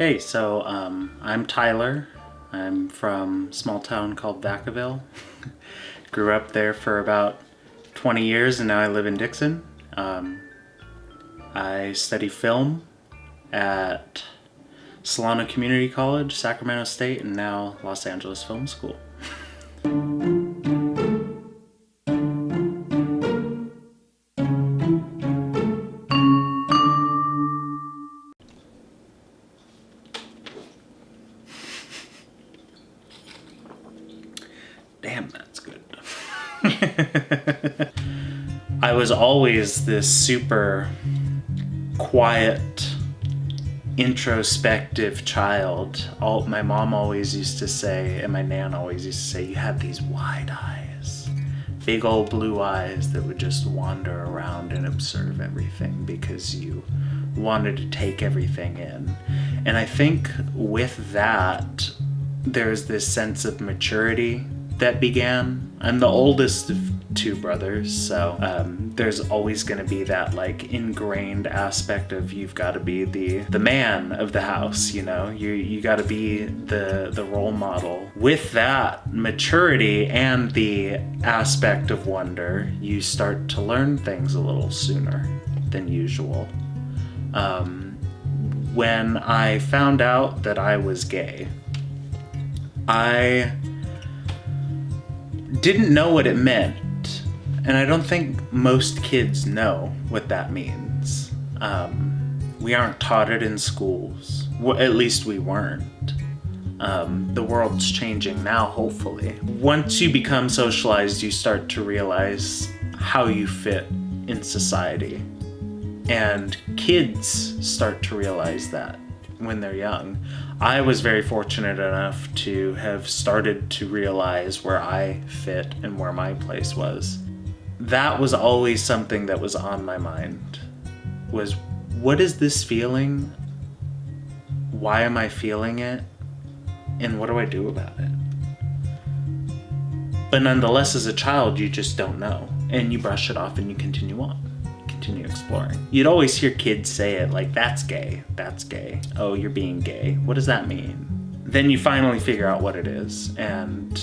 Hey, I'm Tyler. I'm from a small town called Vacaville. Grew up there for about 20 years and now I live in Dixon. I study film at Solano Community College, Sacramento State, and now Los Angeles Film School. Damn, that's good. I was always this super quiet, introspective child. My mom always used to say, and my nan always used to say, you have these wide eyes, big old blue eyes that would just wander around and observe everything because you wanted to take everything in. And I think with that, there's this sense of maturity that began. I'm the oldest of two brothers, so there's always going to be that like ingrained aspect of you've got to be the man of the house, you know, you got to be the role model. With that maturity and the aspect of wonder, you start to learn things a little sooner than usual. When I found out that I was gay, I didn't know what it meant, and I don't think most kids know what that means. We aren't taught it in schools. Well, at least we weren't. The world's changing now, hopefully. Once you become socialized, you start to realize how you fit in society. And kids start to realize that when they're young. I was very fortunate enough to have started to realize where I fit and where my place was. That was always something that was on my mind, was what is this feeling? Why am I feeling it? And what do I do about it? But nonetheless, as a child, you just don't know. And you brush it off and you continue on. Continue exploring. You'd always hear kids say it like, that's gay, that's gay. Oh, you're being gay. What does that mean? Then you finally figure out what it is. And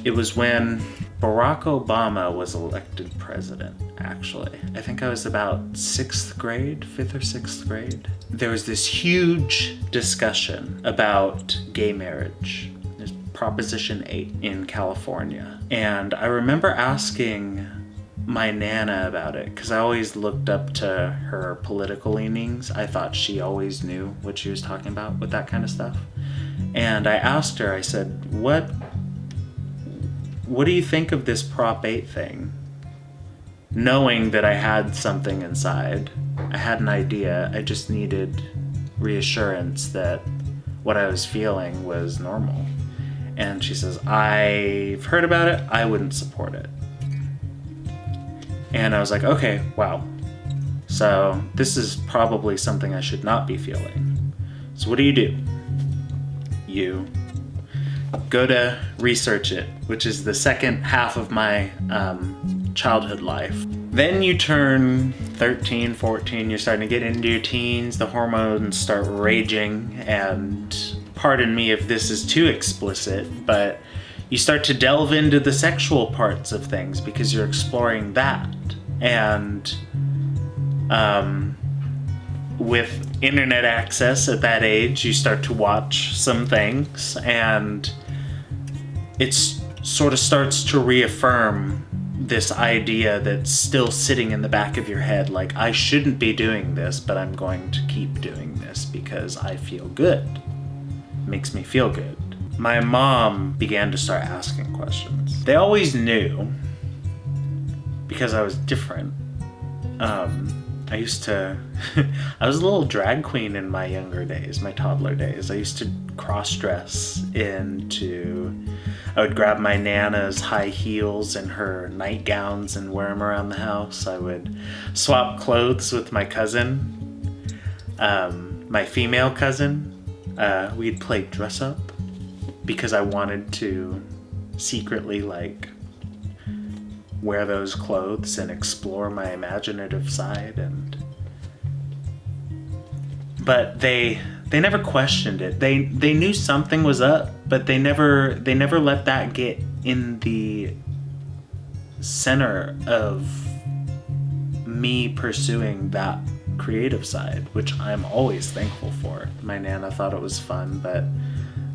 it was when Barack Obama was elected president, actually. I think I was about 6th grade, 5th or 6th grade. There was this huge discussion about gay marriage. There's Proposition 8 in California. And I remember asking my Nana about it, because I always looked up to her political leanings. I thought she always knew what she was talking about with that kind of stuff. And I asked her, I said, what do you think of this Prop 8 thing? Knowing that I had something inside. I had an idea. I just needed reassurance that what I was feeling was normal. And she says, I've heard about it. I wouldn't support it. And I was like, okay, wow. So this is probably something I should not be feeling. So what do? You go to research it, which is the second half of my childhood life. Then you turn 13, 14, you're starting to get into your teens, the hormones start raging, and pardon me if this is too explicit, but you start to delve into the sexual parts of things because you're exploring that. And with internet access at that age, you start to watch some things, and it sort of starts to reaffirm this idea that's still sitting in the back of your head, like, I shouldn't be doing this, but I'm going to keep doing this because I feel good. It makes me feel good. My mom began to start asking questions. They always knew, because I was different. I used to, I was a little drag queen in my younger days, my toddler days. I used to cross-dress I would grab my Nana's high heels and her nightgowns and wear them around the house. I would swap clothes with my cousin, my female cousin. We'd play dress-up because I wanted to secretly, like, wear those clothes and explore my imaginative side. But they they never questioned it. They knew something was up, but they never let that get in the center of me pursuing that creative side, which I'm always thankful for. My Nana thought it was fun, but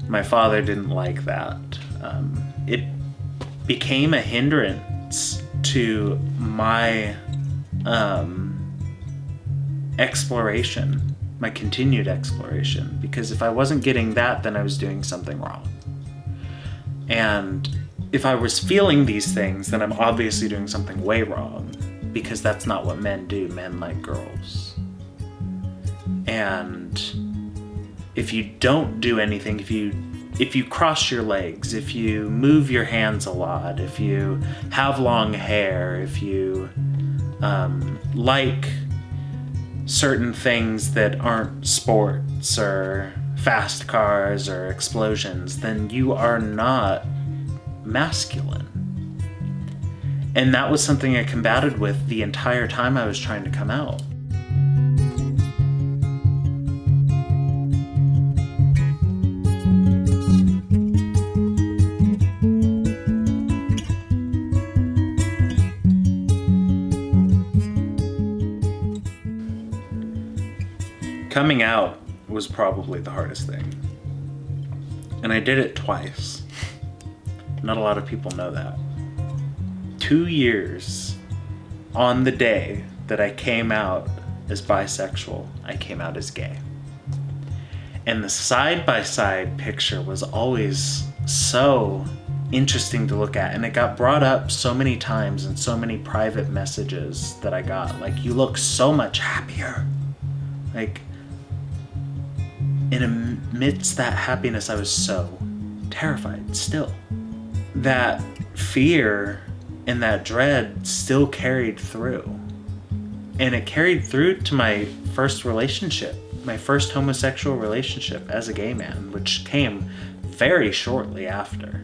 my father didn't like that. It became a hindrance to my exploration, my continued exploration, because if I wasn't getting that, then I was doing something wrong. And if I was feeling these things, then I'm obviously doing something way wrong, because that's not what men do. Men like girls. And if you don't do anything, if you cross your legs, if you move your hands a lot, if you have long hair, if you like certain things that aren't sports or fast cars or explosions, then you are not masculine. And that was something I combated with the entire time I was trying to come out. Coming out was probably the hardest thing. And I did it twice. Not a lot of people know that. 2 years on the day that I came out as bisexual, I came out as gay. And the side-by-side picture was always so interesting to look at. And it got brought up so many times in so many private messages that I got. Like, you look so much happier. Like, and amidst that happiness, I was so terrified still. That fear and that dread still carried through. And it carried through to my first relationship, my first homosexual relationship as a gay man, which came very shortly after.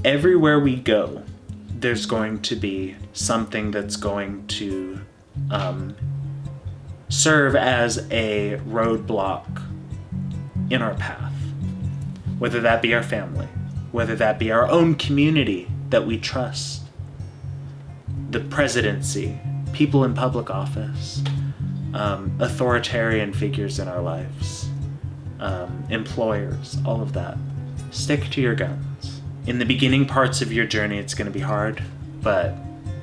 Everywhere we go, there's going to be something that's going to serve as a roadblock in our path, whether that be our family, whether that be our own community that we trust, the presidency, people in public office, authoritarian figures in our lives, employers, all of that. Stick to your guns. In the beginning parts of your journey, it's going to be hard, but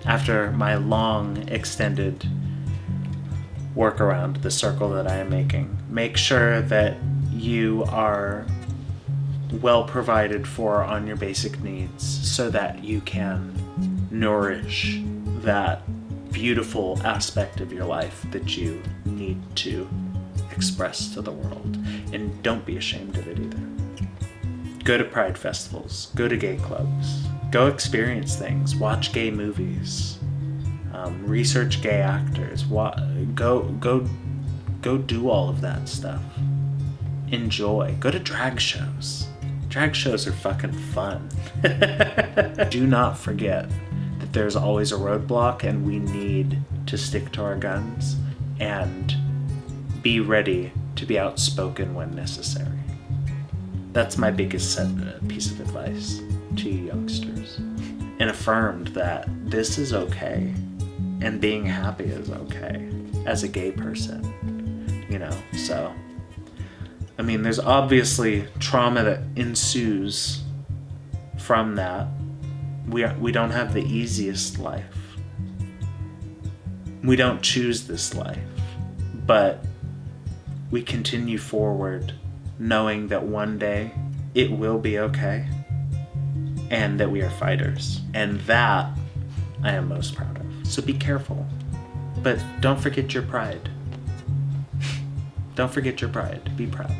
after my long, extended work around the circle that I am making, make sure that you are well provided for on your basic needs so that you can nourish that beautiful aspect of your life that you need to express to the world. And don't be ashamed of it either. Go to pride festivals, go to gay clubs, go experience things, watch gay movies, research gay actors, go do all of that stuff. Enjoy. Go to drag shows. Drag shows are fucking fun. Do not forget that there's always a roadblock and we need to stick to our guns and be ready to be outspoken when necessary. That's my biggest piece of advice to you youngsters. And affirmed that this is okay and being happy is okay as a gay person, you know, so. I mean, there's obviously trauma that ensues from that. We don't have the easiest life. We don't choose this life. But we continue forward knowing that one day it will be okay and that we are fighters. And that I am most proud of. So be careful. But don't forget your pride. Don't forget your pride. Be proud.